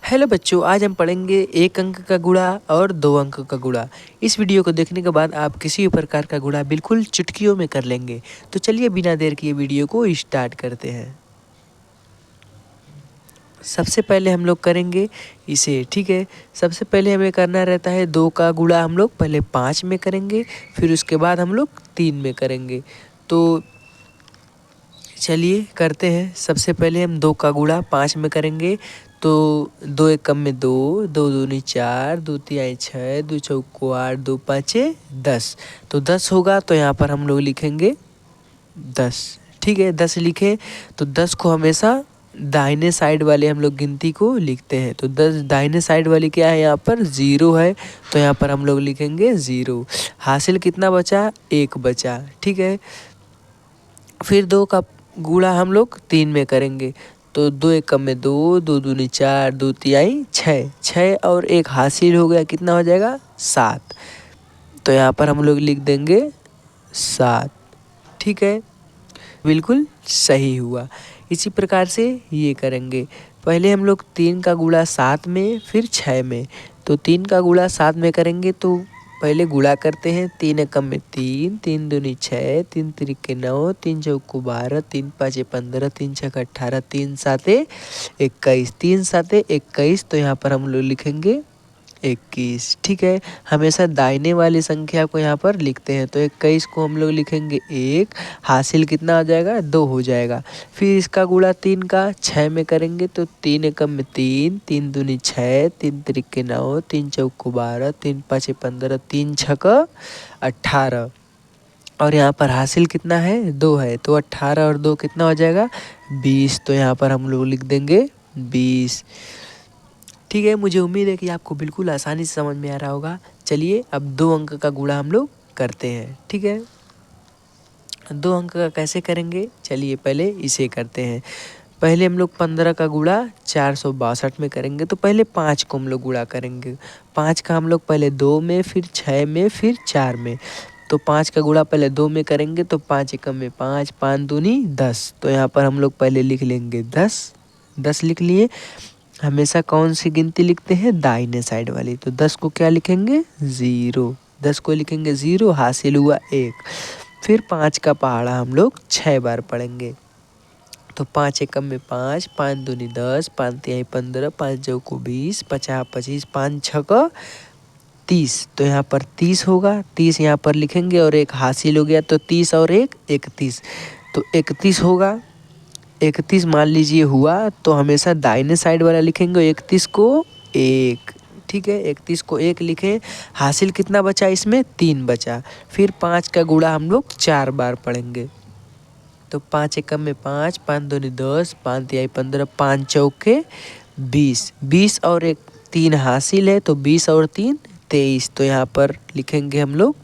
Hello बच्चों, आज हम पढ़ेंगे एक अंक का गुणा और दो अंक का गुणा। इस वीडियो को देखने के बाद आप किसी भी प्रकार का गुणा बिल्कुल चुटकियों में कर लेंगे। तो चलिए बिना देर किए वीडियो को स्टार्ट करते हैं। सबसे पहले हम लोग करेंगे इसे, ठीक है। सबसे पहले हमें करना रहता है 2 का गुणा हम लोग पहले 5 में करेंगे, फिर उसके बाद हम लोग 3 में करेंगे। तो चलिए करते हैं। सबसे पहले हम 2 का गुणा 5 में करेंगे। तो 2 एकम में 2, 2 दूनी 4, 2 तिहाई 6, 2 चौको 8, 2 पाँचे 10। तो 10 होगा, तो यहाँ पर हम लोग लिखेंगे 10, ठीक है। 10 लिखे तो 10 को हमेशा दाहिने साइड वाले हम लोग गिनती को लिखते हैं। तो 10 दाहिने साइड वाली क्या है, यहाँ पर 0 है, तो यहाँ पर हम लोग लिखेंगे 0। हासिल कितना बचा, 1 बचा, ठीक है। फिर 2 का गुणा हम लोग 3 में करेंगे। तो 2 एकम में 2, 2 दूनी 4, 2 तिहाई 6, 6 और 1 हासिल हो गया, कितना हो जाएगा 7। तो यहाँ पर हम लोग लिख देंगे 7, ठीक है। बिल्कुल सही हुआ। इसी प्रकार से ये करेंगे। पहले हम लोग 3 का गुणा 7 में, फिर 6 में। तो 3 का गुणा 7 में करेंगे तो पहले गुणा करते हैं। 3 एकम में 3, 3 दूनी 6, 3 तिरिके 9, 3 चौको 12, 3 पाँचे 15, 3 छक्के 18, 3 साते 21, 3 साते 21। तो यहाँ पर हम लोग लिखेंगे 21, ठीक है। हमेशा दाहिने वाली संख्या को यहाँ पर लिखते हैं। तो 21 को हम लोग लिखेंगे 1, हासिल कितना आ जाएगा, 2 हो जाएगा। फिर इसका गुणा 3 का 6 में करेंगे। तो 3 एकम में 3, 3 दूनी 6, 3 तिरिके 9, 3 चौको 12, 3 पाँचे 15, 3 छक्के 18 और यहाँ पर हासिल कितना है, 2 है। तो 18 और 2 कितना हो जाएगा, 20। तो यहाँ पर हम लोग लिख देंगे 20, ठीक है। मुझे उम्मीद है कि आपको बिल्कुल आसानी से समझ में आ रहा होगा। चलिए अब 2 अंक का गुणा हम लोग करते हैं, ठीक है। 2 अंक का कैसे करेंगे, चलिए पहले इसे करते हैं। पहले हम लोग 15 का गुणा 462 में करेंगे। तो पहले 5 को हम लोग गुणा करेंगे। 5 का हम लोग पहले 2 में, फिर 6 में, फिर 4 में। तो 5 का गुणा पहले 2 में करेंगे। तो 5 एकम में 5, 5 दूनी 10। तो यहाँ पर हम लोग पहले लिख लेंगे 10, 10 लिख लिए। हमेशा कौन सी गिनती लिखते हैं, दाहिने साइड वाली। तो 10 को क्या लिखेंगे, 0, 10 को लिखेंगे 0, हासिल हुआ 1। फिर 5 का पहाड़ा हम लोग 6 बार पढ़ेंगे। तो 5 एकम में 5, 5 दूनी 10, 5 तिहाई 15, 5 चौको 20, 50 25, 5 छक्के 30। तो यहाँ पर 30 होगा, 30 यहाँ पर लिखेंगे और 1 हासिल हो गया। तो 30 और 1 31। तो 31 होगा, 31 मान लीजिए हुआ। तो हमेशा दाहिने साइड वाला लिखेंगे 31 को 1, ठीक है। 31 को 1 लिखें, हासिल कितना बचा, इसमें 3 बचा। फिर 5 का गुणा हम लोग 4 बार पढ़ेंगे। तो 5 एकम में 5, 5 दूनी 10, 5 तिहाई 15, 5 चौके 20, 20 और 1 3 हासिल है। तो 20 और 3 23। तो यहाँ पर लिखेंगे हम लोग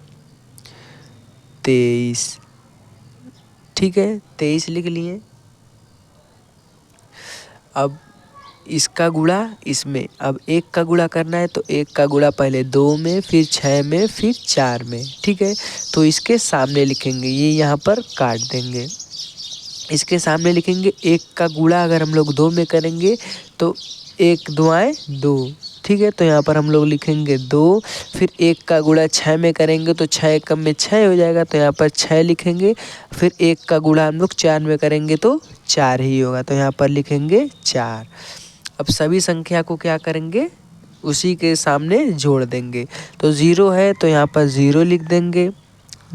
23, ठीक है। 23 लिख लिए। अब इसका गुणा इसमें, अब 1 का गुणा करना है। तो 1 का गुणा पहले 2 में, फिर 6 में, फिर 4 में, ठीक है। तो इसके सामने लिखेंगे, ये यहाँ पर काट देंगे। इसके सामने लिखेंगे 1 का गुणा अगर हम लोग 2 में करेंगे तो 1 दुआएं 2, ठीक है। तो यहाँ पर हम लोग लिखेंगे 2। फिर 1 का गुणा 6 में करेंगे तो 6 एकम में 6 हो जाएगा। तो यहाँ पर 6 लिखेंगे। फिर 1 का गुणा हम लोग 4 में करेंगे तो 4 ही होगा। तो यहाँ पर लिखेंगे 4। अब सभी संख्या को क्या करेंगे, उसी के सामने जोड़ देंगे। तो 0 है तो यहाँ पर 0 लिख देंगे।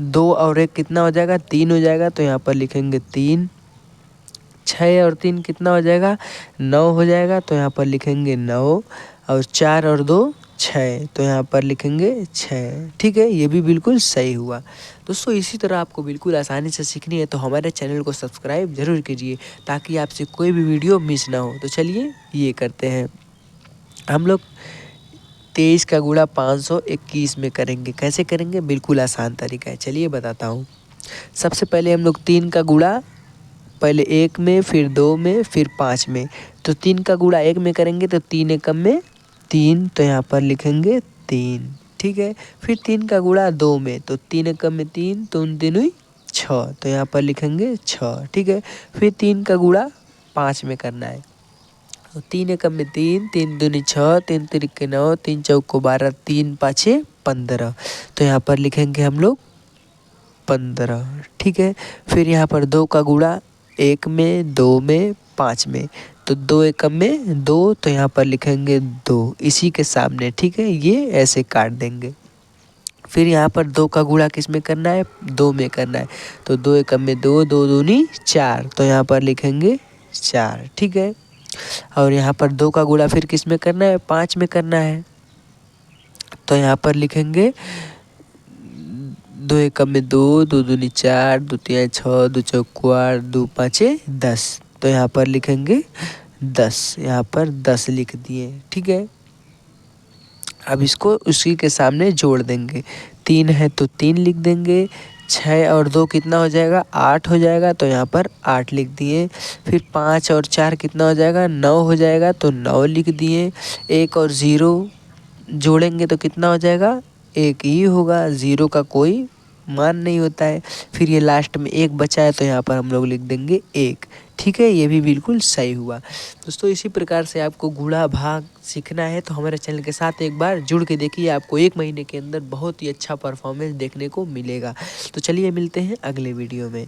2 और 1 कितना हो जाएगा, 3 हो जाएगा। तो यहाँ पर लिखेंगे 3। 6 और 3 कितना हो जाएगा, 9 हो जाएगा। तो यहाँ पर लिखेंगे 9। और 4 और 2 6। तो यहाँ पर लिखेंगे 6, ठीक है। ये भी बिल्कुल सही हुआ। दोस्तों इसी तरह आपको बिल्कुल आसानी से सीखनी है तो हमारे चैनल को सब्सक्राइब जरूर कीजिए ताकि आपसे कोई भी वीडियो मिस ना हो। तो चलिए ये करते हैं हम लोग। 23 का गुणा 521 में करेंगे। कैसे करेंगे, बिल्कुल आसान तरीका है, चलिए बताता हूँ। सबसे पहले हम लोग 3 का गुणा पहले 1 में, फिर 2 में, फिर 5 में। तो 3 का गुणा 1 में करेंगे तो 3 एकम में 3। तो यहाँ पर लिखेंगे 3, ठीक है। फिर 3 का गुणा 2 में। तो 3 एकम में 3, 3 तीन हुई 6। तो यहाँ पर लिखेंगे 6, ठीक है। फिर 3 का गुणा 5 में करना है। तो 3 एकम में 3, 3 दूनी 6, 3 तिरिके 9, 3 चौको 12, 3 पाँचे 15। तो यहाँ पर लिखेंगे हम लोग 15। ठीक है। फिर यहाँ पर 2 का गुणा 1 में, 2 में, 5 में। तो 2 एकम में 2, तो यहाँ पर लिखेंगे 2 इसी के सामने। ठीक है, ये ऐसे काट देंगे। फिर यहाँ पर 2 का गुणा किस में करना है? 2 में करना है। तो 2 एकम में 2, 2 दूनी 4, तो यहाँ पर लिखेंगे 4। ठीक है। और यहाँ पर 2 का गुणा फिर किस में करना है? 5 में करना है। तो यहाँ पर लिखेंगे 2 एकम में 2, 2 दूनी 4, 2 तिया 6, 2 चौको 8, 2 पाँचे 10। तो यहाँ पर लिखेंगे 10। यहाँ पर 10 लिख दिए। ठीक है। अब इसको उसी के सामने जोड़ देंगे। 3 है तो 3 लिख देंगे। 6 और 2 कितना हो जाएगा? 8 हो जाएगा, तो यहाँ पर 8 लिख दिए। फिर 5 और 4 कितना हो जाएगा? 9 हो जाएगा, तो 9 लिख दिए। 1 और 0 जोड़ेंगे तो कितना हो जाएगा? 1 ही होगा, 0 का कोई मान नहीं होता है। फिर ये लास्ट में 1 बचा है, तो यहाँ पर हम लोग लिख देंगे 1। ठीक है, ये भी बिल्कुल सही हुआ। दोस्तों इसी प्रकार से आपको गुणा भाग सीखना है तो हमारे चैनल के साथ एक बार जुड़ के देखिए, आपको 1 महीने के अंदर बहुत ही अच्छा परफॉर्मेंस देखने को मिलेगा। तो चलिए मिलते हैं अगले वीडियो में।